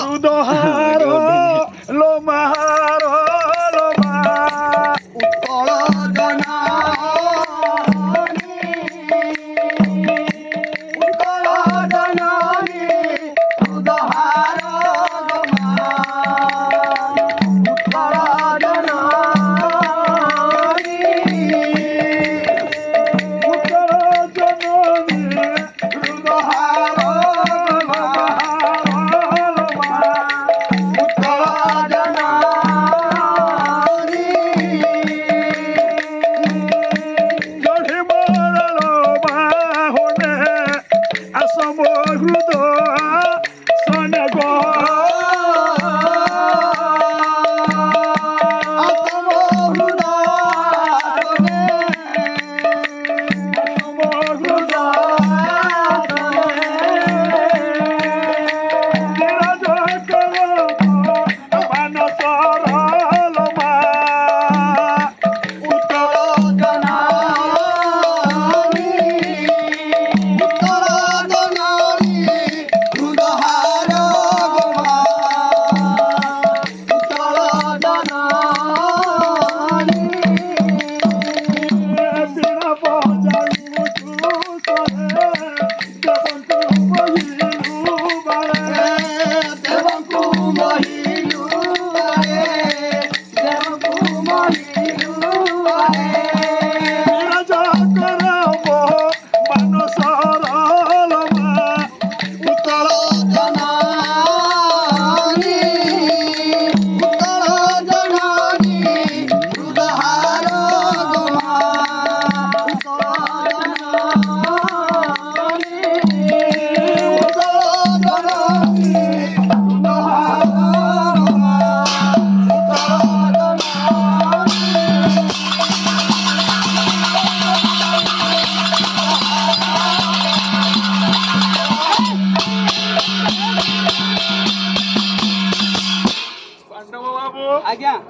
ହୃଦହାର ଲୋମାହାର ଲୋମା ଉତ୍କଳ ଜନନୀ ହୃଦହାର ଉତ୍କଳ ଜନନୀ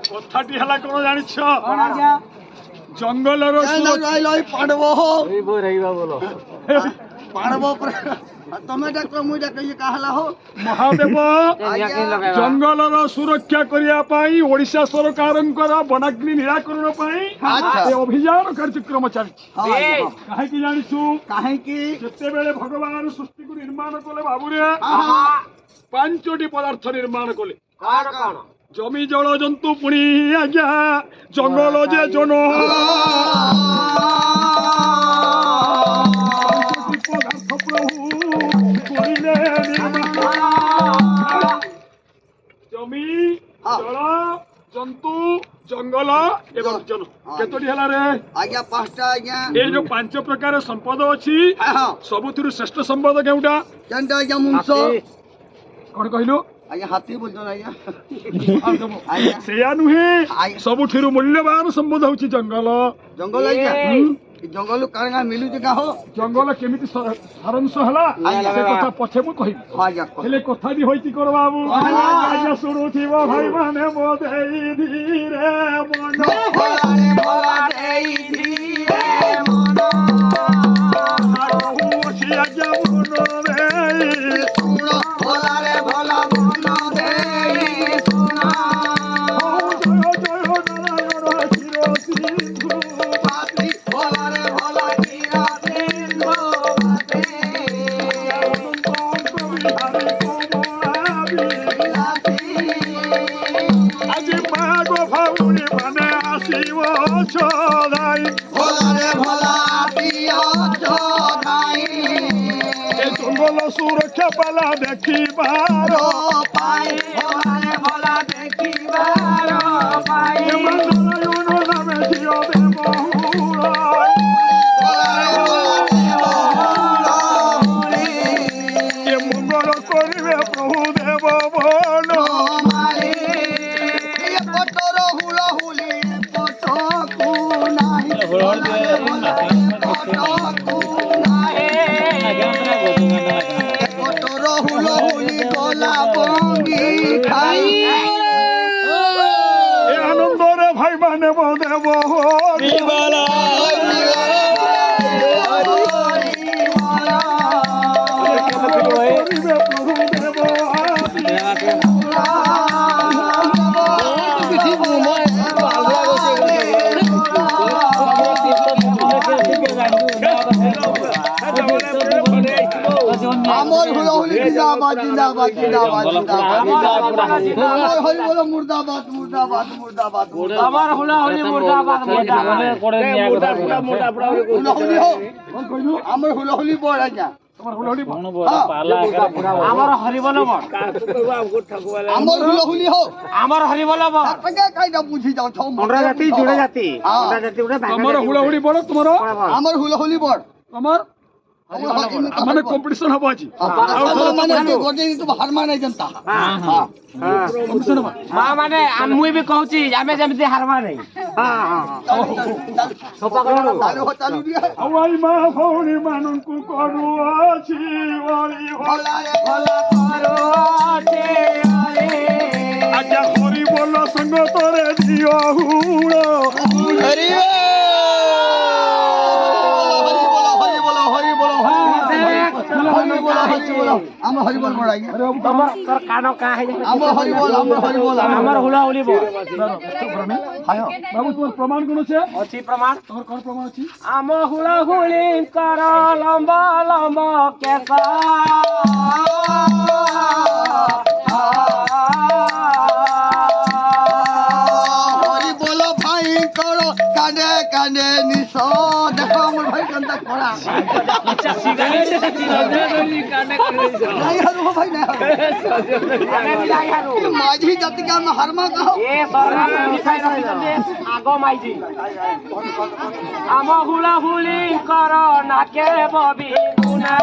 କଥାଟି ହେଲା କଣ ଜାଣିଛ? ଜଙ୍ଗଲର ମହାଦେବ ଜଙ୍ଗଲର ସୁରକ୍ଷା କରିବା ପାଇଁ ଓଡ଼ିଶା ସରକାରଙ୍କର ବନାଗ୍ନି ନିରାକରଣ ପାଇଁ ଏ ଅଭିଯାନ କାର୍ଯ୍ୟକ୍ରମ ଚାଲିଛି। କାହିଁକି ଜାଣିଛୁ? କାହିଁକି? ଯେତେବେଳେ ଭଗବାନ ସୃଷ୍ଟିକୁ ନିର୍ମାଣ କଲେ ବାବୁରେ 5ଟି ପଦାର୍ଥ ନିର୍ମାଣ କଲେ। ଜମି ଜଳ ଜନ୍ତୁ ପୁଣି ଆଜ୍ଞା ଜଙ୍ଗଲ ଯେ ଜନ ପଦାର୍ଥ ପ୍ରଭୁ କରିଲେ ଜମି ଜଳ ଜନ୍ତୁ ଜଙ୍ଗଲ ଏବଂ ଜନ କେତୋଟି ହେଲା ରେ? ଆଜ୍ଞା 5ଟା। ଆଜ୍ଞା ଏଇ ଯୋଉ 5 ପ୍ରକାର ସମ୍ପଦ ଅଛି ସବୁଥିରୁ ଶ୍ରେଷ୍ଠ ସମ୍ପଦ କେଉଁଟା? କେନ୍ଟା? ଆଜ୍ଞା ମୁଂସ। କଣ କହିଲୁ? ଆଜ୍ଞା ହାତୀ ବୋଲଛନ୍। ଆଜ୍ଞା ସେଇଆ ନୁହେଁ, ସବୁଥିରୁ ମୂଲ୍ୟବାନ ସମ୍ପଦ ହଉଛି ଜଙ୍ଗଲ। ଜଙ୍ଗଲ ଆଜ୍ଞା ଜଙ୍ଗଲରୁ କାଣା ମିଳୁଛି କାହ? ଜଙ୍ଗଲ କେମିତି ସାରାଂଶ ହେଲା ସେ କଥା ପଛେ ମୁଁ କହିବି। ହେଲେ କଥା ବି ହୋଇଛି କର ବାବୁ। ଆଜ୍ଞା ଶୁଣୁଥିବ ଭାଇ ମାନେ ମୋ ଦେଇ ଧୀରେ ମନ ଅଛି ଆଜ୍ଞା ମନ ଆଜି ମାଗ ଭାଉଣି ମାନେ ଆସିବ ଛଦାଇ ଏ ଜଙ୍ଗଲ ସୁରକ୍ଷା ପାଲା ଦେଖିବାର ନାମେ ଝିଅ ଦେବ ଏ ମଙ୍ଗଳ କରିବେ ପ୍ରଭୁ ଦେବ ବନ ଏ ଆନନ୍ଦରେ ଭାଇ ମାନେ ଦେବ କରିବେ ପ୍ରଭୁ ଦେବ জিন্দাবাদ জিন্দাবাদ আমার হরি বল মুর্দাবাদ মুর্দাবাদ মুর্দাবাদ আমার হুলাহুলি মুর্দাবাদ মুর্দাবাদ হুলাহুলি হোক আমার হুলাহুলি বড় আজ্ঞা তোমার হুলহুলি বল। আমার হরি বল বল আমার হুলাহুলি হোক আমার হরি বল বল তাকে কাইটা বুঝি যাও ছৌ জাতি জুড়ে জাতি তোমার হুলহুলি বড় তোমার আমার হুলাহুলি বড় তোমার মানে কম্পিটিশন হব আজি হারমা নাই জানতা কম্পিটিশন হব মা মানে মুই ବି କହୁଛି ଆମେ ଯେମିତି ହାରମା ନାହିଁ চালু দিয়ে আওয়াই মা ভৌণী ମାନଙ୍କୁ କରୁଅଛି ওরি আজ্ঞা হরি বল সঙ্গ তোরে দিও হুড় হরি আমার হরি বল বড় আগে ତମର ତୋର କାନ କା ହେଇ আমার হরি বল ଆମର ହୁଲାହୁଲି ବল বাবু তোমার প্রমাণ কোন আছে ଅଛି ପ୍ରମାଣ তোমার কোন প্রমাণ আছে ଆମ ହୁଳାହୁଳି କର ଲମ୍ବ ଲମ୍ବ କେଶ হরি বল ভাই করো কানে কানে নিশ দেখো আমার ভাই কান্তা করা নাই হারু ভাই নাই হারু মাঝি জাতিকে আমি হারমা কাহ আগ মাইজি ଆମ ହୁଳାହୁଳି କର ନାକେ ବବି ଗୁଣା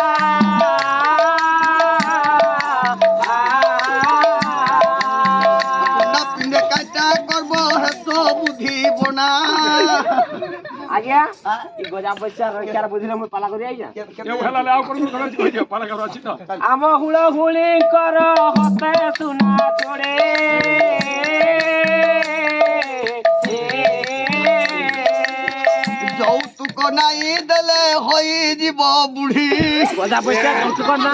পিন্ডে কাটা করবো হেত বুদ্ধি বনা ଆଜ୍ଞା ଏ ଗଜା ପଇସା ରକ୍ଷାର ବୁଝିଲେ ମୁଁ ପାଲା କରି ଆଇଛା এও হেলালে আও করবো ঘরে কই দিও পালা ঘর আছে তো ଆମ ହୁଳାହୁଳି କର ହତେ ସୁନା ଚୋଡ଼େ যৌতুক নাই দেলে হই যাব বুড়ি ଗଜା ପଇସା ଯୌତୁକ ନା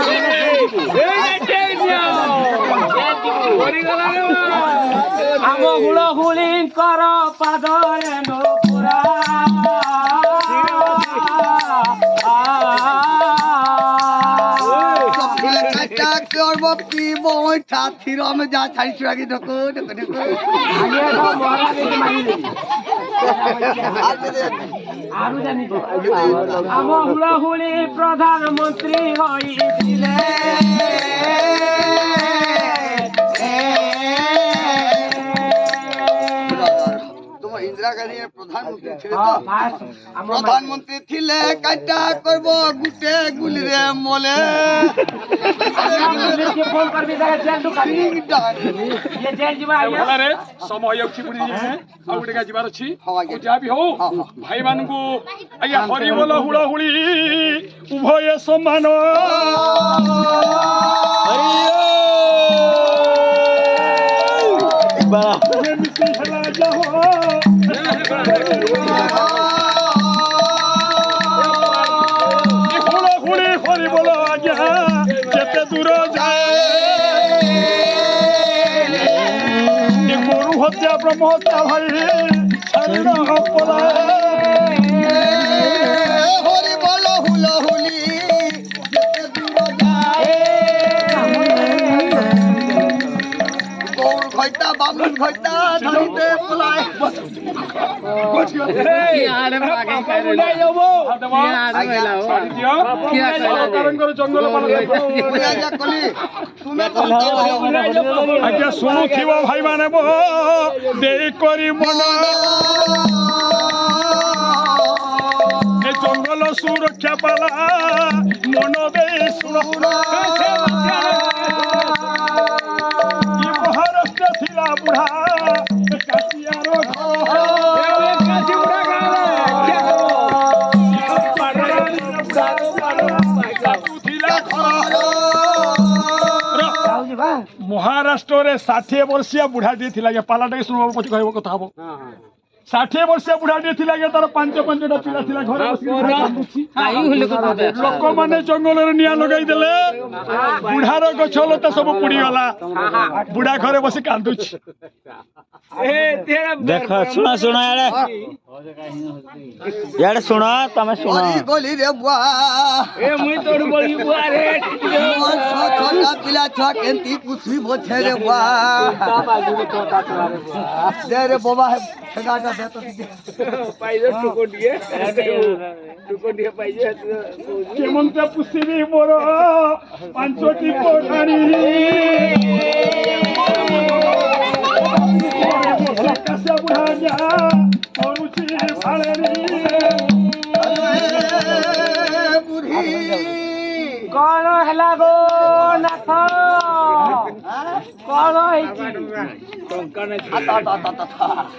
ଆମ ହୁଳାହୁଳି କର ପାଦରେ ନପୁରା সবগুলো কাটা করবো পিব ছাতির আমি যা ছাড়ি চুড়াকি ঢোকো ঢোকো ঢোকো আগে তো মহারাজ মারিলে আরো জানি ଆମ ହୁଳାହୁଳି ପ୍ରଧାନମନ୍ତ୍ରୀ ହୋଇଥିଲେ তোমার ইন্দিরা গান্ধী প্রধানমন্ত্রী ছিল তো প্রধানমন্ত্রী ছিলে কাটা করব গুটে গুলিরে মলে ফোন করবি জেল ঢুকাবি ইয়ে জেল ଯିବା এও ଆଜ୍ଞା হেলারে সময় যাଉଛି পুরি ଆଉ ଗୋଟେ ଗା ଯିବାର ଅଛି হ্যাঁ, আজ্ঞা। ଆଉ ଯାହା ବି ହଉ ଭାଇ ମାନଙ୍କୁ ଆଜ୍ଞା ହରି ବୋଲ ହୁଳହୁଳି ଉଭୟ ସମାନ ମିଶି ହେଲା ହୁଳହୁଳି ହରି ବୋଲ ଆଜ୍ଞା ଯେତେ ଦୂର ଯାଏ গরু হত্যা ব্রহ্ম হত্যা ভাই ছাড়িল পলায় হরি বল হুলো হুলি গৌর ঘইটা বামুন ঘইটা ধরিতে পলায় জঙ্গল কলি তুমি আজ্ঞା ଶୁଣୁଥିବ ଭାଇ ମାନେ ଦେଇ କରି ମନ ଏ ଜଙ୍ଗଲ ସୁରକ୍ଷା ପାଲା ମନ ଦେଇ ଶୁଣ ମହାରାଷ୍ଟ୍ର ଥିଲା ବୁଢା କାଶିଆର ମହାରାଷ୍ଟ୍ରରେ 60 ବର୍ଷିଆ ବୁଢାଟିଏ ଥିଲା ପାଲାଟାকে ଶୁଣିବାକୁ ପଛେ କହିବ କଥା ହବ ଷାଠିଏ ବର୍ଷିଆ ବୁଢାଟିଏ ଥିଲା କି ତାର ପାଞ୍ଚଟା ପିଲା ଥିଲା ଘରେ ବସିକି କାନ୍ଦୁଛି। ଲୋକମାନେ ଜଙ୍ଗଲରେ ନିଆଁ ଲଗାଇ ଦେଲେ, ବୁଢାର ଗଛ ଲତା ସବୁ ପୋଡିଗଲା, ବୁଢା ଘରେ ବସି କାନ୍ଦୁଛି। ଦେଖ ଶୁଣ ଇଆଡେ ଶୁଣ, ତମେ ଶୁଣ। ଗଲି ରେ ବୁଆ ଛୋଟା ପିଲା ଛୁଆ କେମିତି ପୁଷି ବୋଝେ ରେ ବୁଆ ଦେ ରେ ବାବା ଠେଙ୍ଗାଟା ଦେ ତ ଟିକେ କେମନ୍ତେ ପୁଷିବି ମୋର 5ଟି କୋଠାରୀ ବୁଢା ଯା କରୁଛି ଭାଳେରୀ। ବୁଢୀ କଣ ହେଲା ଗୋ ନାଥ? କଣ ହେଇଛି?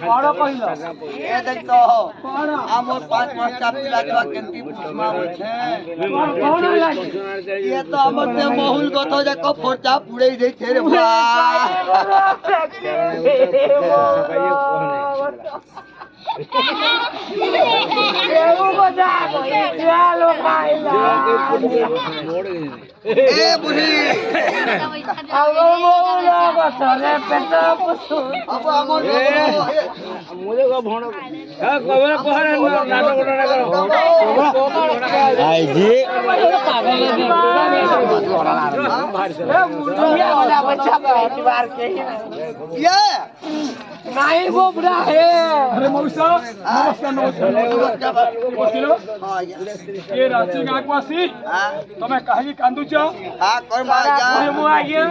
କଣ କହିଲ? ଏ ଦେଖ আমার 5-5টা পিলা ছুয়া কেমতি পুষমা বলছে କଣ ହେଲା? ইয়ে তো আমার তে মহুল গথ যাক ফোটা পুড়েই দেইছে রে বুয়া এ বুড়ি আবো আমার আইজি ইয়ে नहीं वो बुरा है। अरे मौसा नमस्कार बसिल ये राशि गाँको आसी तमे कहीं कांदुच করমা वो आ गया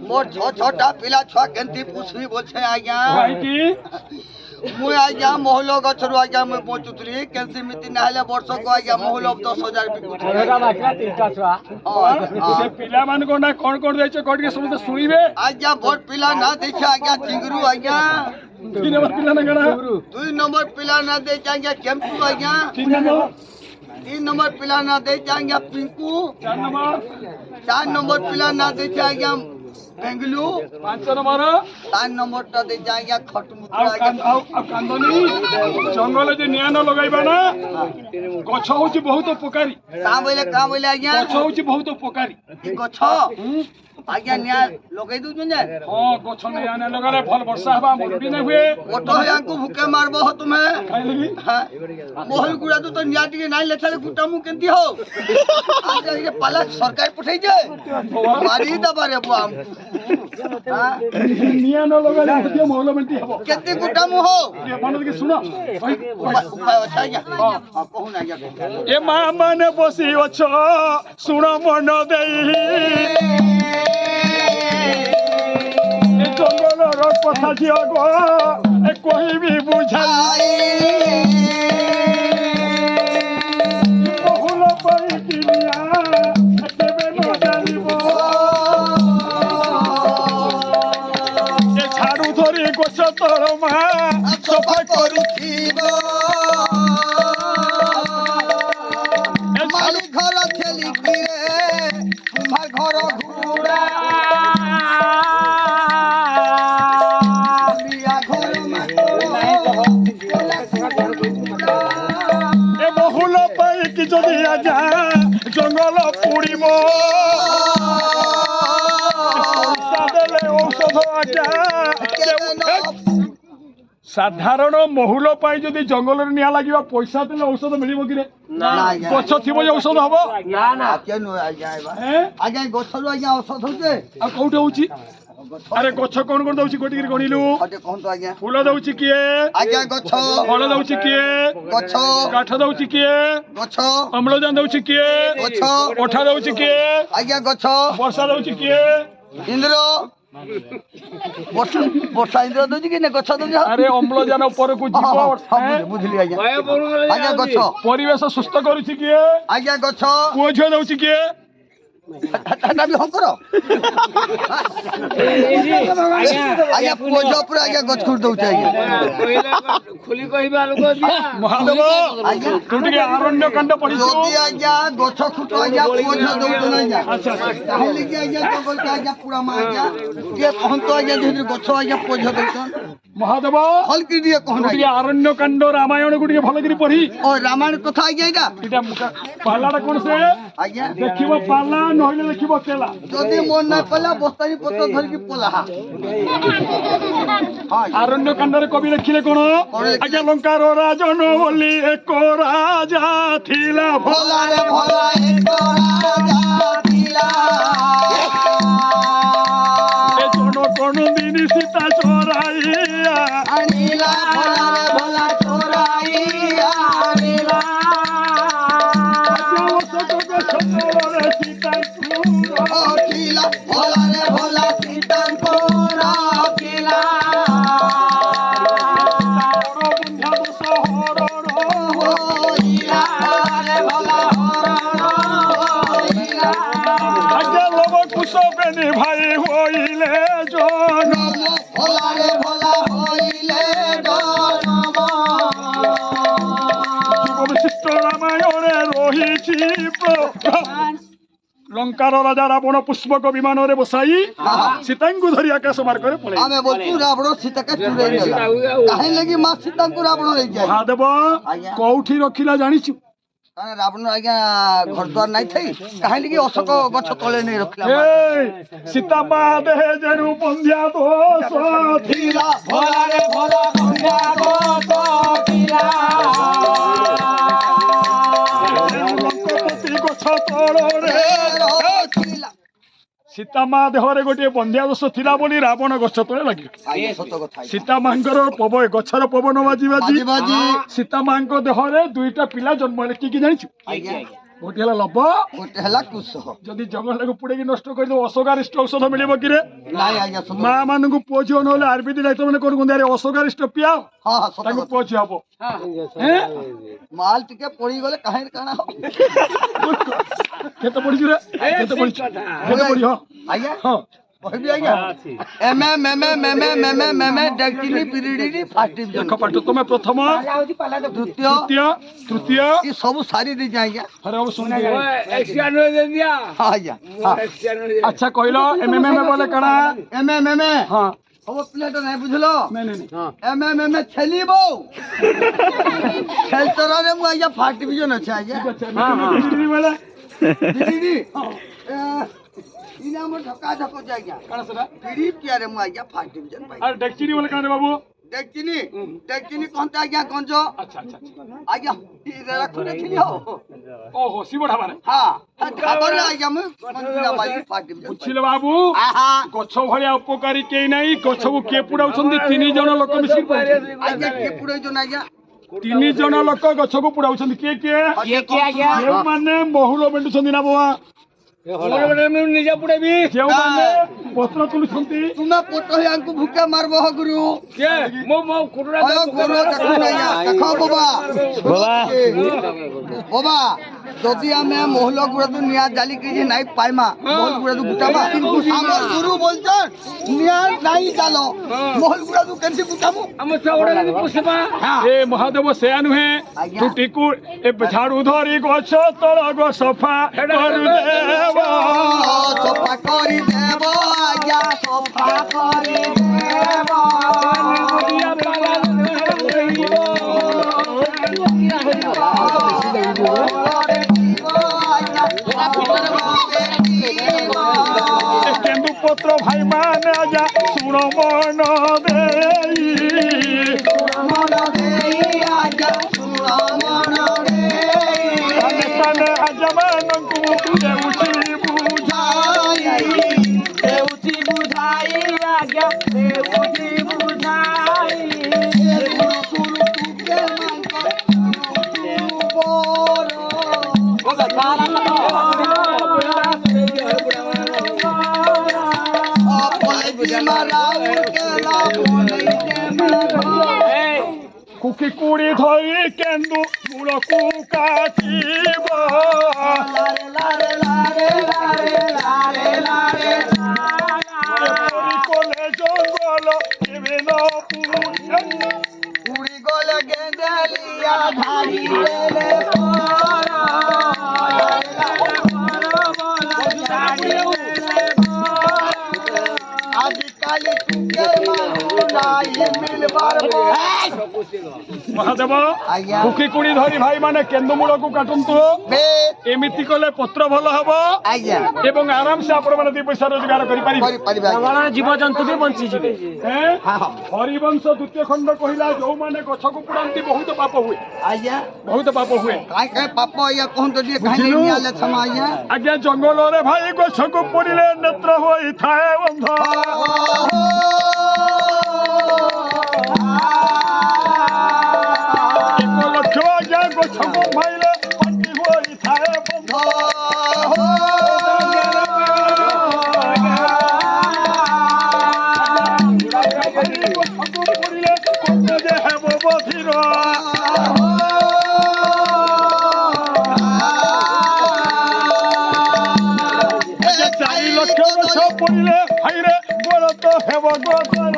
মোর ছটা পিলা ছুয়া কেমতি পুষবি বলছে আজ্ঞা काहींकि মুই আজ্ঞা মহুল গছরু আজ্ঞা মুই পচুতরি কেনসি মিতি না হলে বর্ষক আজ্ঞা মহুল 10,000 বিকুছি से पिला मान को ना कौन देछे कोड के समझ सुनिबे আজ্ঞা ভোট পিলা না দেখে আজ্ঞা চিংড়ু আজ্ঞা 3 नंबर पिला ना गड़ा 2 নম্বর পিলা না দেখে আজ্ঞা কেমপু আজ্ঞা 3 नंबर 3 নম্বর পিলা না দেখে আজ্ঞা পিঙ্কু 4 नंबर 4 নম্বর পিলা না দেখে আজ্ঞা বেঙ্গলু 5 नंबर 4 নম্বরটা দেখে আজ্ঞা খটমুত্র आउ আজ্ঞা कांदनी जंगल जे निया न लगाइबा ना गछ होची बहुत उपकारी কা বলে আজ্ঞা गछ होची बहुत उपकारी ই গছ আজ্ঞা নিয়া লগাই দউছন যে हां गछ निया न लगाले भल वर्षा हबा मरुडी न हुए ওটো হয়াঙ্কু ভুকে মারবো হো তুমি खाइ लगी মহল গুড়া তো নিয়া টিকে নাই লেছালে গুটামু কেনতি হো আজ্ঞা ये পালা সরকার পঠাই যে মারি দবারে বুয়া निया न लगाले के मौलमंती हबो কেনতি গুটামু হো ये मानो के सुनो উপায় আছে আজ্ঞা কহুন আজ্ঞা ए मां मन बसी अछ सुन मन देई ए जंगल रो कथा जियो गो ए कोई भी बुझाई बहुल पई किनिया केबे न जानिबो ए झाड़ू धरी गोछ तोर मा সফা করুথিব মালি ঘর ঠেলি ফিরে তোমার ঘর ঘুরা বিয়া ঘর ए बहुल पई कि जदि आजा जंगल पुड़िब सादेले औषध आजा साधारण महुल पाई जदि जंगल निया लागिबा पैसा देले औषध मिलिबो कि रे गछ थिबो जे औषध हबो ना ना কেন আজ্ঞা हैं আজ্ঞা গছরু আজ্ঞা ঔষধ হচ্ছে आ कोउठे होउची अरे गछ कोन कोन दउची गोटी गणिलु অটে কোন তো আজ্ঞা फूल दउची किए আজ্ঞা গছ फल दउची किए গছ काठ दउची किए গছ अम्लजान दउची किए গছ ओठा दउची किए আজ্ঞা গছ वर्षा दउची किए ইন্দ্র বর্ষা বর্ষা ইন্দ্র দউছি কি না গছ দউছি अरे अम्लजान ऊपर को जीव বুঝলি আজ্ঞা আজ্ঞা গছ परिवेश सुस्थ करूची किए আজ্ঞা গছ पुओ झियो दउची किए ঠান্ডা বি হং করো আজ্ঞା পুଅ ଝିଅ ପୁରା ଆଜ୍ଞା ଗଛ ଖୁଟ ଦଉଛି ଆଜ୍ଞା महादेव तू टिके आरण्य कांड पढिछु ଯଦି ଆଜ୍ଞା ଗଛ ଖୁଟ ଆଜ୍ଞା ପୁଅ ଝିଅ ଦଉଛନ୍ ଆଜ୍ଞା अच्छा अच्छा ତାହେଲେ କି ଆଜ୍ଞା ଜଙ୍ଗଲ ଆଜ୍ଞା ପୁରା ମା ଆଜ୍ଞା ଟିକେ କହନ୍ତୁ ଆଜ୍ଞା ଯେହେତୁ ଗଛ ଆଜ୍ଞା ପୁଅ ଝିଅ ଦଉଛନ୍ ମହାଦେବ ଭଲକି ଟିକେ କହନା ଟିକେ ଆରଣ୍ୟ କାଣ୍ଡ ରାମାୟଣକୁ ଟିକେ ଭଲ କରି ପଢି ଓ ରାମାୟଣ କଥା ଆଜ୍ଞା ଏଇଟା ଏଇଟା ପାଲାଟା କଣ ସେ ଆଜ୍ଞା ଦେଖିବ ପାଲା ନହେଲେ ଦେଖିବ କେଲା ଯଦି ମନ ନା କଲା ବସ୍ତାନି ପତ୍ର ଧରିକି ପଲା ହଁ ଆରଣ୍ୟ କାଣ୍ଡରେ କବି ଲେଖିଲେ କଣ ଆଜ୍ଞା ଲଙ୍କାର ରାଜନ ବୋଲି ଏକ ରାଜା ଥିଲା ଭଲାରେ ଭଲା ଏକ ରାଜା ଥିଲା ଏ ଜନ କଣ ଦିନି ସୀତା ଚରାଇଆ ଆଣିଲା ଭଲାରେ ଭଲା ଚୋରାଇ ଆଣିଲା ଥିଲା ଭଲାରେ ଭଲା ସୀତାଙ୍କୁ ରଖିଲା ହଇଲା ଭଲାରେ ଭଲା ହରଣ ହଇଲା ଭାଇ হইলে জন ভলারে ভলা হইলে জনম বিশিষ্ট রামায়ণে রহিছি লঙ্কার রাজা রাবণ পুষ্পক বিমাନରେ বসাই সীতাଙ୍କୁ ধরি আকাশ মার্গরে পড়ে ଆମେ ବୋଲଛୁ ରାବଣ ସୀତାକେ ଚୁରେଇ ନେଲା କାହିଁ ଲାଗି ମା ସୀତାଙ୍କୁ ରାବଣ ନେଇଯାଏ ମହାଦେବ ଆଜ୍ଞା। କୋଉଠି ରଖିଲା ଜାଣିଛୁ କାରଣ ରାବଣ ଆଜ୍ଞା ଘର ଦ୍ୱାର ନାଇଁ ଥାଇ କାହିଁ ଲାଗି ଅଶୋକ ଗଛ ତଳେ ନେଇ ରଖିଲା ମା। ସୀତା ମା ଦେହେ ଯେରୁ ବନ୍ଧ୍ୟା ଦୋଷ ଥିଲା ଭଲାରେ ଭଲା ବନ୍ଧ୍ୟା ଦୋଷ ଥିଲା ଲଙ୍କପତି ଗଛ ତଳରେ ଥିଲା ସୀତା ମା ଦେହରେ ଗୋଟିଏ ବନ୍ଧ୍ୟା ଦୋଷ ଥିଲା ବୋଲି ରାବଣ ଗଛ ତଳେ ଲାଗିଲା ଆଜ୍ଞା ସତ କଥା ସୀତା ମାଙ୍କର ଗଛର ପବନ ବାଜି ବାଜି ବାଜି ବାଜି ସୀତା ମାଙ୍କ ଦେହରେ ଦୁଇଟା ପିଲା ଜନ୍ମ ହେଲେ କି ଜାଣିଛୁ ଆଜ୍ଞା ଗୋଟିଏ ହେଲା ଲବ ଗୋଟେ ହେଲା କୁଶ ଯଦି ଜଙ୍ଗଲକୁ ପୁଡେଇକି ନଷ୍ଟ କରିଦେବ ଅଶୋକାରିଷ୍ଟ ଔଷଧ ମିଳିବ କିରେ ନାଇଁ ଆଜ୍ଞା ସତ ମା ମାନଙ୍କୁ ପୁଅ ଝିଅ ନହେଲେ ଆୟୁର୍ବେଦିକ ଡାକ୍ତର ମାନେ କଣ କୁହନ୍ତି ଆରେ ଅଶୋକାରିଷ୍ଟ ପିଆ ହଁ ହଁ ସତ ତାଙ୍କୁ କଥା ପୁଅ ଝିଅ ହବ ମାଲ ଟିକେ ପଡିଗଲେ କାହିଁ କାଣା ହବ କେତେ ପଢିଛୁ ରେ କେତେ ପଢିଛୁ କେତେ ପଢି ହଁ ଆଜ୍ଞା ହଁ କହିବି ଆଜ୍ଞା ଏମେ ଡାକିନି ବିରିଡି ଫାର୍ଷ୍ଟ ଡିଭିଜନ ଦେଖ ପାଠ ତମେ ପ୍ରଥମ ଦ୍ୱିତୀୟ ଦ୍ୱିତୀୟ ତୃତୀୟ ଏ ସବୁ ସାରି ଦେଇଛି ଆଜ୍ଞା ଆରେ ବାବୁ ଶୁଣି ହଁ ଆଜ୍ଞା ଆଚ୍ଛା କହିଲ ଏମଏମଏମ ବୋଲେ କାଣା ଏମେ ହଁ ସବୁ ପିଲାଟା ନାଇଁ ବୁଝିଲ ନାଇଁ ନାଇଁ ଏମେ ଛେଲିବ ଖେଳତରାରେ ମୁଁ ଆଜ୍ଞା ଫାର୍ଷ୍ଟ ଡିଭିଜନ ଅଛି ଆଜ୍ଞା ବୋଲେ ବିରିଡି ଇନା ଆମର ଢକା ଢକଛି ଆଜ୍ଞା କାଣା ସେଟା ବିରି ପିଆରେ ମୁଁ ଆଜ୍ଞା ଫାର୍ଷ୍ଟ ଡିଭିଜନ ପାଇ ଆରେ ଡେକଚିରି ବୋଲେ କାଣା ରେ ବାବୁ ଦେଖିନି କହନ୍ତେ ଆଜ୍ଞା ଗଞ୍ଜ ଆଚ୍ଛା ଆଚ୍ଛା ଆଚ୍ଛା ଆଜ୍ଞା ରାଖୁନେ ଥିଲି ହଉ ଓହୋ ଶିବ ଢାବାରେ ହଁ ଢାବରେ ଆଜ୍ଞା ମୁଁ ଗଞ୍ଜିଲା ବାଲି ଫାର୍ଷ୍ଟ ଡିଭିଜନ ବୁଝିଲେ ବାବୁ ଆହା ଗଛ ଭଳିଆ ଉପକାରୀ କେହି ନାହିଁ ଗଛକୁ କିଏ ପୁଡାଉଛନ୍ତି 3 ଜଣ ଲୋକ ମିଶି ଆଜ୍ଞା କିଏ ପୁଡେଇଛନ୍ ଆଜ୍ଞା 3 ଜଣ ଲୋକ ଗଛକୁ ପୁଡାଉଛନ୍ତି କିଏ କିଏ ଯେଉଁମାନେ ମହୁଲ ବେଣ୍ଡୁଛନ୍ତି ନା ବାବା ନିଜେ ପୁଡେଇବି ଯେଉଁମାନେ ପତ୍ର ତୁଳୁଛନ୍ତି ତୁମେ ପୋଟହିଆଙ୍କୁ ଭୁକେ ମାରବ ଗୁରୁ ବାବା ଯଦି ଆମେ ମହୁଲ ଗୁଡା ନିଆଁ ଜାଲିକି ନାଇଁ ପାଇମା ମହୁଲ ଗୁଡା ଗୁଟାବା ଆମର ଗୁରୁ ବୋଲଛନ୍ ନିଆଁ ନାଇଁ ଚାଲ ମହୁଲ ଗୁଡା କେମିତି ଗୁଟାମୁ ଏ ମହାଦେବ ସେୟା ନୁହେଁ ତୁ ଟିକୁ ଏ ଝାଡୁ ଧରି ଗଛ ତଳ ସଫା କରିଦେବ ସଫା କରିଦେବ ଆଜ୍ଞା ସଫା କରିଦେବ କେନ୍ଦୁ ପତ୍ର ଭାଇ ମାନେ ଆଜ୍ଞା ଶୁଣ ମନ ଦେଇ ଆଜ୍ଞା ଶୁଣ ମନ କାନେ କାନେ ଆଜ୍ଞା ମାନଙ୍କୁ ଦେଉଛି ଦେଉଛି ବୁଝାଇ ଆଜ୍ଞା ଦେଉଛି ବୁଝାଇ কুকি কুড়ি ধরি কেন্দু মূলকু কাটিব কলে জঙ্গল কেবে ন পুরি গলে গেঁদেলিয়া ধারি দেলে আজকাল କାଲି ତୁକେ ମାନୁ ନାଇଁ ମିଲବାର ମହାଦେବ ଆଜ୍ଞା କୁକି କୁଣି ଧରି ଭାଇ ମାନେ କେନ୍ଦୁମୂଳକୁ କାଟନ୍ତୁ ବେ ଏମିତି କଲେ ପତ୍ର ଭଲ ହବ ଆଜ୍ଞା ଏବଂ ଆରାମସେ ଆପଣ ମାନେ 2 ପଇସା ରୋଜଗାର କରିପାରିବେ କରିପାରିବେ ଆଜ୍ଞା ଜଙ୍ଗଲରେ ଜୀବଜନ୍ତୁ ବି ବଞ୍ଚିଯିବେ। ହେଁ? ହରିବଂଶ ଦ୍ୱିତୀୟ ଖଣ୍ଡ କହିଲା ଯୋଉମାନେ ଗଛକୁ ପୁରାନ୍ତି ବହୁତ ପାପ ହୁଏ ଆଜ୍ଞା ବହୁତ ପାପ ହୁଏ କାଇଁ କାଇଁ ପାପ ଆଜ୍ଞା କହନ୍ତୁ ଟିକେ କାହିଁ ନିଆ ଲେଖମ ଆଜ୍ଞା ଆଜ୍ଞା ଜଙ୍ଗଲରେ ଭାଇ ଗଛକୁ ପୁରିଲେ ନେତ୍ର ହୋଇଥାଏ ବନ୍ଧ ଏକ ଲକ୍ଷ ଆଜ୍ଞା ଗଛକୁ ଭାଇଲେ ପାଟି ହୋଇଥାଏ ବନ୍ଧ ଗଛକୁ ପୁରିଲେ କୋପ ଯେ ହେବ ବଧିର ଆଜ୍ଞା 4 ଲକ୍ଷ ଗଛ ପଡ଼ିଲେ ଭାଇରେ ଗୋଳ ତ ହେବ ଗୋଦର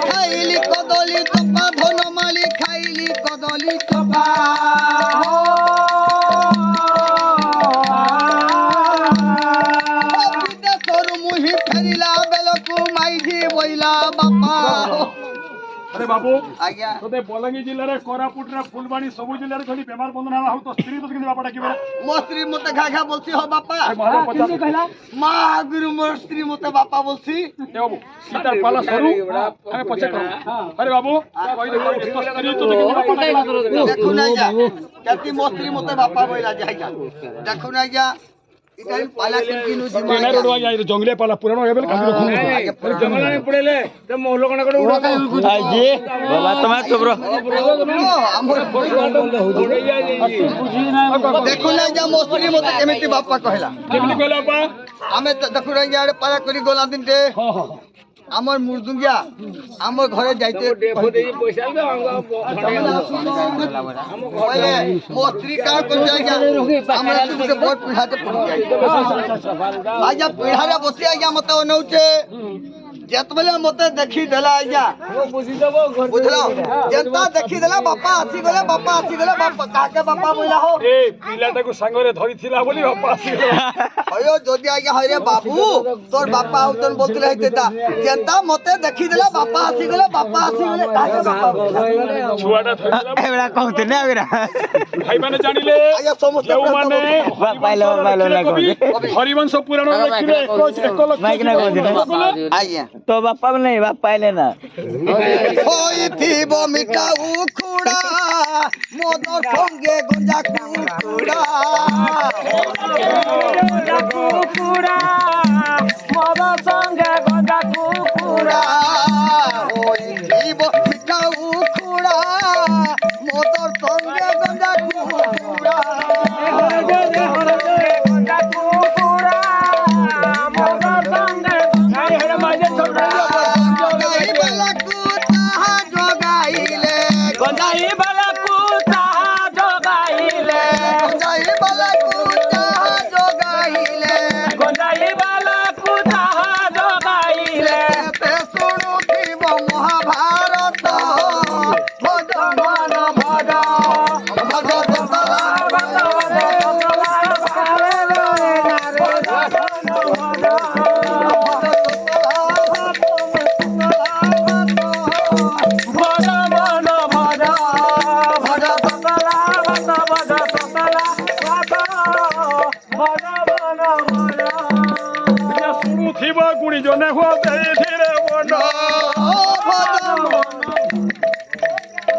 ଖାଇଲି କଦଳୀ ଚୋପା ଧନମାଳି ଖାଇଲି କଦଳୀ ଚୋପା ବିଦେଶରୁ ମୁହିଁ ଫେରିଲା ବେଳକୁ ମାଇଝି ବଇଲା ବାପା ଆରେ ବାବୁ ଆଜ୍ଞା ତୋତେ ବଲାଙ୍ଗୀର ଜିଲ୍ଲାରେ କୋରାପୁଟରେ ଫୁଲବାଣୀ ସବୁ ଜିଲ୍ଲାରେ ଖାଲି ବେମାର ବନ୍ଦନା ହଉ ତ ସ୍ତ୍ରୀ ତ କିନ୍ତୁ ବାପା ଡାକିବେ ମୋ ସ୍ତ୍ରୀ ମତେ ଘା ଘା ବলছি हो ବାପା ମା ଆଗରୁ ମୋ ସ୍ତ୍ରୀ ମତେ ବାପା ବলছি ବାବୁ ସୀତାର ପାଲା ସରୁ ଆମେ ପଛେ କରୁ ଆରେ ବାବୁ କହିଲେ ସ୍ତ୍ରୀ ତୋତେ କିନ୍ତୁ ବାପା ଡାକିଲା ଦେଖୁନ ଆଜ୍ଞା କେତି ମୋ ସ୍ତ୍ରୀ ମତେ ବାପା ବଇଲା ଯେ ଆଜ୍ଞା ଦେଖୁନ ଆଜ୍ଞା ଇଟା ପାଲା କିनु ଜିମା ଏନା ରୋଡ ଆଜ୍ଞା ଜଙ୍ଗଲେ ପାଲା ପୁରାଣ ହେବେ କାଲି ରଖୁ ଜଙ୍ଗଲରେ ପଡିଲେ ତ ମହୁଲ କଣ ଗୋଟେ ଉଡା ଆଜି ବାବା ତମେ ଚୁପ ରହ ଦେଖୁନ ଆଜ୍ଞା ମୋ ସ୍ତ୍ରୀ ମତେ କେମିତି ବାପା କହିଲା କେମିତି କହିଲା ବାପା ଆମେ ଦେଖୁନ ଆଜ୍ଞା ଆଡେ ପାଲା କରି ଗଲା ଦିନଟେ আমার মুরদুঙ্গিয়া আমার ঘরে যাইতে কইলে মো স্ত্রী কার করে যাইয়া আমরা সুবিধে বড় পিঢ়াতে পড়ি যাই আজ্ঞা পিঢ়ারে বসি আজ্ঞা মতে অনৌছে যেতবেলে মতে দেখি দেলা আজ্ঞা বুঝল যেতা দেখি দেলা বাপা আসি গলে বাপা কাকে বাপা বইলা হো এ পিলাটাକୁ ସାଙ୍ଗରେ ଧରିଥିଲା ବୋଲି ବାପା ଆସିଲେ अयो जोदी आगे हरे बाबू तोर बापा आउतन बोलते रहते ता जनता मते देखि देला बापा आसी गले काहे बापा ଛୁଆଟା ଧରିଥିଲା ଏବେଡା କହୁଥିଲେ ନା ଏବେଡା ଭାଇ ମାନେ ଜାଣିଲେ आया समस्त ଯେଉଁମାନେ ପାଇଲ ନା କବି ହରିବଂଶ ପୁରାଣ ଲେଖିଲେ 1 ଲକ୍ଷ ମାଇକ ନା କହୁଥିଲେ आया ତ ବାପା ନାହିଁ ବାପା ପାଇଲେ ନା होई थीबो मिठा उखुड़ा मोदर संगे गंजा कुकुड़ा କୁକୁଡ଼ା ମଦ ସଙ୍ଗେ ଗଞ୍ଜା କୁକୁଡ଼ା होई थीबो मिठा उखुड़ा मोदर संगे गंजा कुकुड़ा ଗଞ୍ଜା କୁକୁଡ଼ା ମଦ ସଙ୍ଗେ जोगाई बालाकू ताहा जोगाइले ଗଞ୍ଜାଇ ବାଲାକୁ ତାହା ଜଗାଇଲେ जोगाई बालाकू ताहा जोगाइले ଗଞ୍ଜାଇ ବାଲାକୁ ତାହା ଜଗାଇଲେ ते शुणुथिब महाभारत भज मन भज भज दशला ଶୁଣୁଥିବ ଗୁଣି ଜନେ ହୁଅ ଧୀରେ ବନ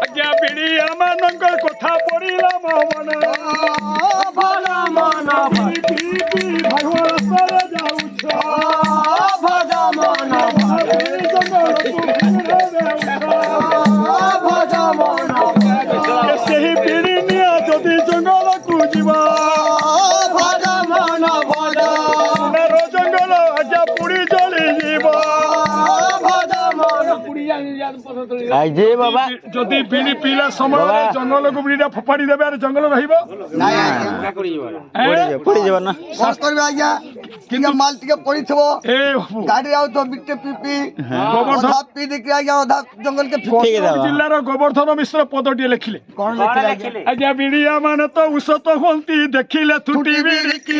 ଆଜ୍ଞା ପିଡ଼ିଆ ମାନଙ୍କ କଥା ପଡ଼ିଲା ମୋ ମନ ଭଲ ମନ ଭାଗବତରେ ଯାଉଛ ଭଜ ମନ ଭଜ ମନ ସେହି ପିଢ଼ି ନିଆ ଯଦି ଜଙ୍ଗଲକୁ ଯିବା ଭଜ ମନ ଭଜ ଜଙ୍ଗଲ ଆଜ୍ଞା ପୁଡ଼ି ଜଳି ଯିବ ଭଜ ମନ ଆଜି ବାବା ଯଦି ବିଡ଼ି ପିଇଲା ସମୟରେ ଜଙ୍ଗଲକୁ ବିଡ଼ିଟା ଫୋପାଡ଼ି ଦେବେ ଆରେ ଜଙ୍ଗଲ ରହିବ ନାଇଁ ଆଜ୍ଞା ପଡ଼ିଯିବ ନା କଣ କରିବେ ଆଜ୍ଞା ଟିକେ ମାଲ ଟିକେ ପଡିଥିବ ଏ ବାବୁ ଗାଡିରେ ଆଉଥିବ ବିଟେ ପିପି ଗୋବର୍ଦ୍ଧନ ଅଧା ପି ଦେଇକି ଆଜ୍ଞା ଅଧା ଜଙ୍ଗଲକେ ଠିକ ଅଛି ବାବା। ଜିଲ୍ଲାର ଗୋବର୍ଦ୍ଧନ ମିଶ୍ର ପଦଟିଏ ଲେଖିଲେ କଣ କଣ ଲେଖିଲେ ଲେଖିଲେ? ଆଜ୍ଞା ବିଡ଼ିଆ ମାନେ ତ ଉଷତ ହୁଅନ୍ତି ଦେଖିଲେ ଥୁଟି ବିଡ଼ିକି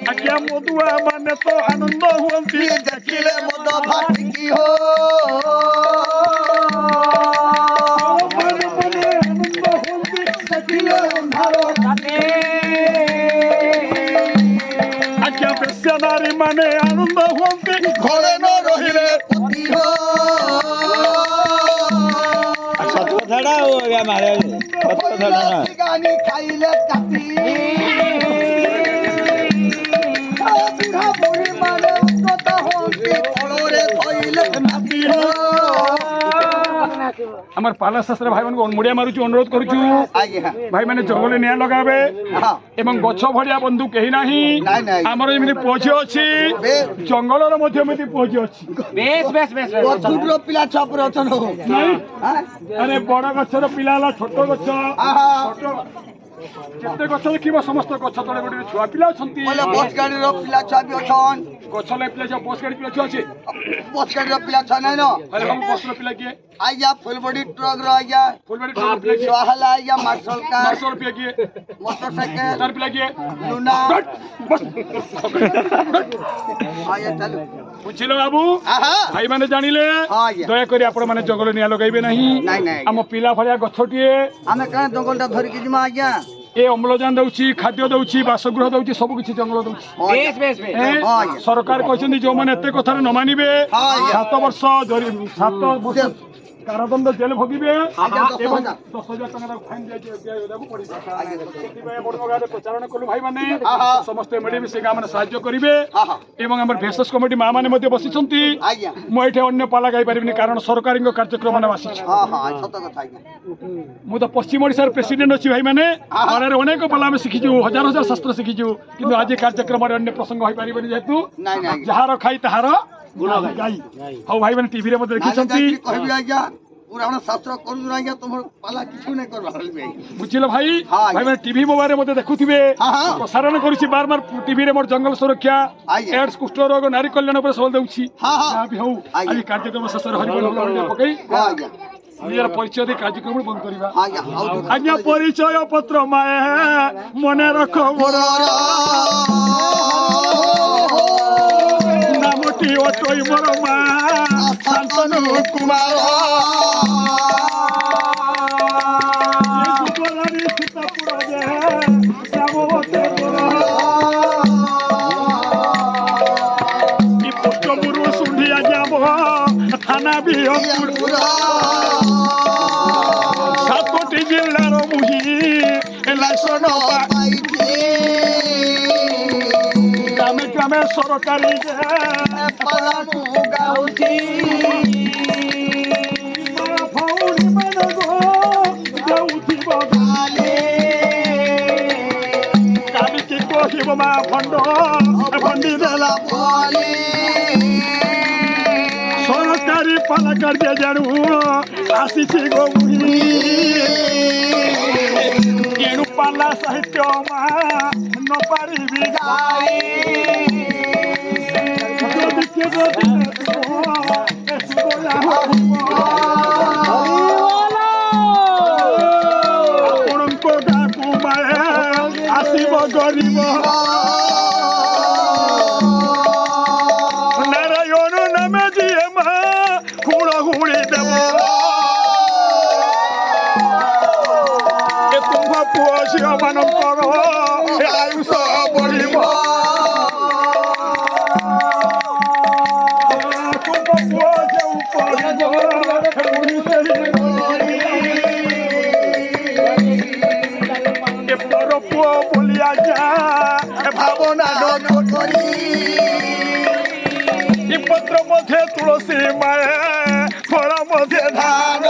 ଆଜ୍ଞା ମଦୁଆ ମାନେ ତ ଆନନ୍ଦ ହୁଅନ୍ତି ଦେଖିଲେ ମଦ ଭାଟିକି ହୋ ମନେ ମନେ ଆନନ୍ଦ ହୁଅନ୍ତି ଦେଖିଲେ ଅନ୍ଧାର ଆଜ୍ଞା ବେଶ୍ୟା ନାରୀ ମାନେ ଆନନ୍ଦ ହୁଅନ୍ତି ଘରେ ନ ରହିଲେ ପତି ହୋ ସତ କଥାଟା ଆଉ ଆଜ୍ଞା ମାରେ ସତ କଥାଟା ନା ଗାନି ଖାଇଲେ ଚାଟି ବୁଢା ବୁଢୀ ମାନେ କଥା ହୁଅନ୍ତି ଫଳରେ ଧଇଲେ ମାଟି ହୋ আমার পালা শাস্ত্রে ভাই মানুষ মুড়িয়া মারুଛୁ অনুরোধ করুଛୁ আজ্ঞা ভাই মানে জঙ্গলে নিয়া লগাবে হ্যাঁ এবং গছ ভরিয়া বন্ধু কেহি ନାହିଁ ନାଇଁ, ନାଇଁ। ଆମର ଏମିତି ପୁଅ ଝିଅ ଅଛି ଜଙ୍ଗଲର ମଧ୍ୟ ଏମିତି ପୁଅ ଝିଅ ଅଛି বেশ বেশ বেশ বেশ ଛୋଟର ପିଲା ଛୁଆ ପରେ ଅଛନ୍ ହୋ ନାଇଁ হ্যাঁ ଆରେ ବଡ ଗଛର ପିଲା ହେଲା ଛୋଟ ଗଛ ଆହା ଛୋଟ ଯେତେ ଗଛ ଦେଖିବ ସମସ୍ତ ଗଛ ତଳେ ଗୋଟେ ଛୁଆ ପିଲା ଅଛନ୍ତି ବୋଲେ ବସ୍ ଗାଡିର ପିଲା ଛୁଆ ବି ଅଛନ୍ ଗଛ ଲାଗି ପିଲା ଛୁଆ ବସ୍ ଗାଡି ପିଲା ଛୁଆ ଅଛି ବସ୍ ଗାଡିର ପିଲା ଛୁଆ ନାଇଁ ନ ହେଲେ ବାବୁ ବସ୍ର ପିଲା କିଏ ଆଜ୍ଞା ଫୁଲବଡି ଟ୍ରକ୍ ର ଆଜ୍ଞା ଫୁଲବାଡି ଟ୍ରକର ପିଲା କିଏ ଛୁଆ ହେଲା ଆଜ୍ଞା ମାର୍ଶଲ କାର୍ ମାର୍ଶଲ ପିଲା କିଏ ମୋଟର ସାଇକେଲ ତାର ପିଲା କିଏ ଲୁନା ବସ୍ ଆଜ୍ଞା ଚାଲୁ ବୁଝିଲ ବାବୁ ଆହା ଭାଇ ମାନେ ଜାଣିଲେ ହଁ, ଆଜ୍ଞା। ଦୟାକରି ଆପଣ ମାନେ ଜଙ୍ଗଲ ନିଆଁ ଲଗାଇବେ ନାହିଁ ନାଇଁ, ନାଇଁ, ଆଜ୍ଞା। ଆମ ପିଲା ଭଳିଆ ଗଛଟିଏ ଆମେ କାଣା ଜଙ୍ଗଲଟା ଧରିକି ଯିମା ଆଜ୍ଞା ଏ ଅମ୍ଳଜାନ ଦଉଛି ଖାଦ୍ୟ ଦଉଛି ବାସଗୃହ ଦଉଛି ସବୁ କିଛି ଜଙ୍ଗଲ ଦଉଛି ହଁ, বেশ ଆଜ୍ଞା। বেশ ବେଶ ଏ, ହଁ, ଆଜ୍ଞା। ସରକାର କହିଛନ୍ତି ଯୋଉମାନେ ଏତେ କଥାରେ ନ ମାନିବେ ହଁ, ଆଜ୍ଞା। 7 ବର୍ଷ କାରାଦଣ୍ଡ ଜେଲ ଭୋଗିବେ ଆଜ୍ଞା, 10,000 ଏବଂ 10,000 ଟଙ୍କାର ଫାଇନ ଦିଆଯିବାକୁ ପଡିବ ସେଥିପାଇଁ ବଡ ଗାଁରେ ପ୍ରଚାରଣ କଲୁ ଭାଇମାନେ ଆହା। ସମସ୍ତେ ମିଳିମିଶି ଗାଁ ମାନେ ସାହାଯ୍ୟ କରିବେ ଆହା। ଏବଂ ଆମର ଭେଷଜ କମିଟି ମା ମାନେ ମଧ୍ୟ ବସିଛନ୍ତି ଆଜ୍ଞା ମୁଁ ଏଠି ଅନ୍ୟ ପାଲା ଗାଇପାରିବିନି କାରଣ ସରକାରୀଙ୍କ କାର୍ଯ୍ୟକ୍ରମ ମାନେ ଆସିଛି ହଁ ହଁ ସତ କଥା ଆଜ୍ଞା ମୁଁ ତ ପଶ୍ଚିମ ଓଡ଼ିଶାର ପ୍ରେସିଡେଣ୍ଟ ଅଛି ଭାଇମାନେ ପାଲାରେ ଅନେକ ପାଲା ଆମେ ଶିଖିଛୁ ହଜାର ହଜାର ଶାସ୍ତ୍ର ଶିଖିଛୁ କିନ୍ତୁ ଆଜି କାର୍ଯ୍ୟକ୍ରମରେ ଅନ୍ୟ ପ୍ରସଙ୍ଗ ହୋଇପାରିବନି ଯେହେତୁ ନାଇଁ, ନାଇଁ। ଯାହାର ଖାଇ ତାହାର ଗାଇ ହଉ ଭାଇମାନେ ଟିଭିରେ ମଧ୍ୟ ନାଇଁ ଦେଖିଛନ୍ତି ଯାଇକି କହିବି ଆଜ୍ଞା ପୁରାଣ ଶାସ୍ତ୍ର କରୁଛୁ ଆଜ୍ଞା ତମର ପାଲା କିଛି ନାଇଁ କରବା ହେଲେ ବୁଝିଲ ଭାଇ ହଁ, ଆଜ୍ଞା। ଭାଇମାନେ ଟିଭି ମୋବାଇଲରେ ମଧ୍ୟ ଦେଖୁଥିବେ ହଁ, ହଁ। ପ୍ରସାରଣ କରୁଛି ବାରବାର ଟିଭିରେ ମୋର ଜଙ୍ଗଲ ସୁରକ୍ଷା ଆଜ୍ଞା। ଏଡ୍ସ କୁଷ୍ଠ ରୋଗ ନାରୀ କଲ୍ୟାଣ ଉପରେ ସବୁ ଦେଉଛି ହଁ, ହଁ। ଯାହା ବି ହଉ ଆଜ୍ଞା। ଆଜି କାର୍ଯ୍ୟକ୍ରମ ଶେଷରେ ହରିବୋଲ ପକେଇ ହଁ ଆଜ୍ଞା ନିଜର ପରିଚୟ ଦେଇ କାର୍ଯ୍ୟକ୍ରମ ବନ୍ଦ କରିବା ଆଜ୍ଞା ଆଉ ଦୁଃଖ ଆଜ୍ଞା ପରେ ପରିଚୟ ପତ୍ର ମାଏ ମନେ ରଖ ମୋର ନାମଟି ଅଟୋଇ ମୋର ମା ଶାନ୍ତନୁ କୁମାର ସୁବରାରୀ ସୀତାପୁର ଯେ ଶ୍ୟାମବତୀ ପୁର ପୋଷ୍ଟପୁର ଶୁଣ୍ଡି ଆଜ୍ଞା ଥାନା ବି ସାତଟି ଜିଲ୍ଲାର ମୁହିଁ ଲାଇସନ ଗ୍ରାମେ ଗ୍ରାମେ ସରକାରୀ ଭଉଣୀ ମାନଙ୍କ ଦେଉଥିବ କାଲିକି କହିବ ମା ଭଣ୍ଡ ଭଣ୍ଡି ଦେଲା ସରକାରୀ ପାଲା କାର୍ଯ୍ୟ ଜାଣୁ ଆସିଛି ଗୋ ମୁହିଁ ଏଣୁ ପାଲା ସାହିତ୍ୟ ମା ନ ପାରିବି ଯଦି କେବେ ଦିନେ ଆପଣଙ୍କ ଗାଁକୁ ମାଏ ଆସିବ ଗରିବ ନାରାୟଣ ନାମେ ଯିଏ ମା ହୁଳ ହୁଳି ଦେବ ଏ ତୁମ ପୁଅ ଝିଅ ମାନଙ୍କର ଆୟୁଷ ବଢିବ ତୁମ ପୁଅ ଯେଉଁ ପଢିବ ଏ ପର ପୁଅ ବୋଲି ଆଜ୍ଞା ଭାବନା ପତ୍ର ମଧ୍ୟ ତୁଳସୀ ମାଏ ଫଳ ମଧ୍ୟ ଧାନ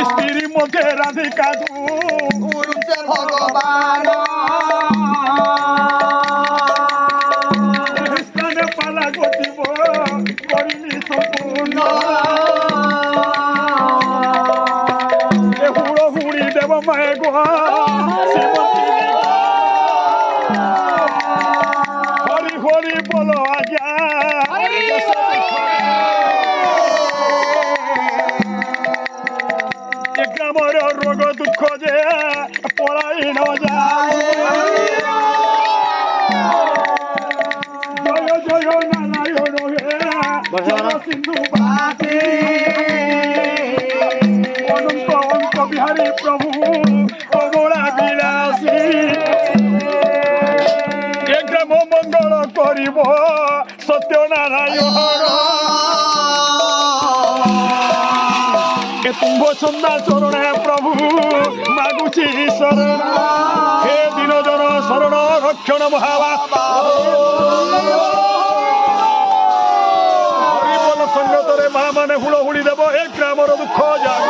ସ୍ତ୍ରୀ ମଧ୍ୟ ରାଧିକା ଭଗବାନ ସ୍ଥାନେ ପାଲା ଗୋଟିବ କରିନି ସମ୍ପୂର୍ଣ୍ଣ ଏ ହୁଳ ହୁଳି ଦେବ মায়ে গো হরি হরি বলো আজ্ঞা এ গ্রামের রোগ দুঃখ যে পড়াই ন যায় জয় জয় নারায়ণ হে সিন্ধু বাসী অনন্ত অন্ত বিহারী প্রভু অবলা বিলাসী এ গ্রাম মঙ্গল করিব সত্যনারায়ণ এ তুম্ভ সন্ধ্যা চরণে প্রভু মাগুছি শরণ হে দীনজন শরণ রক্ষণ মহাবা হরি বল সঙ্গতরে মা মানে হুড়হুড়ি দেব এ গ্রামর দুঃখ যাগ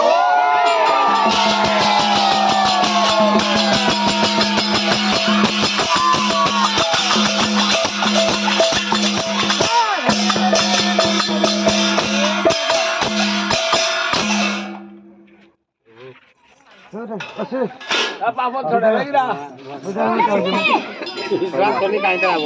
पापड़ छोड़ा लग रहा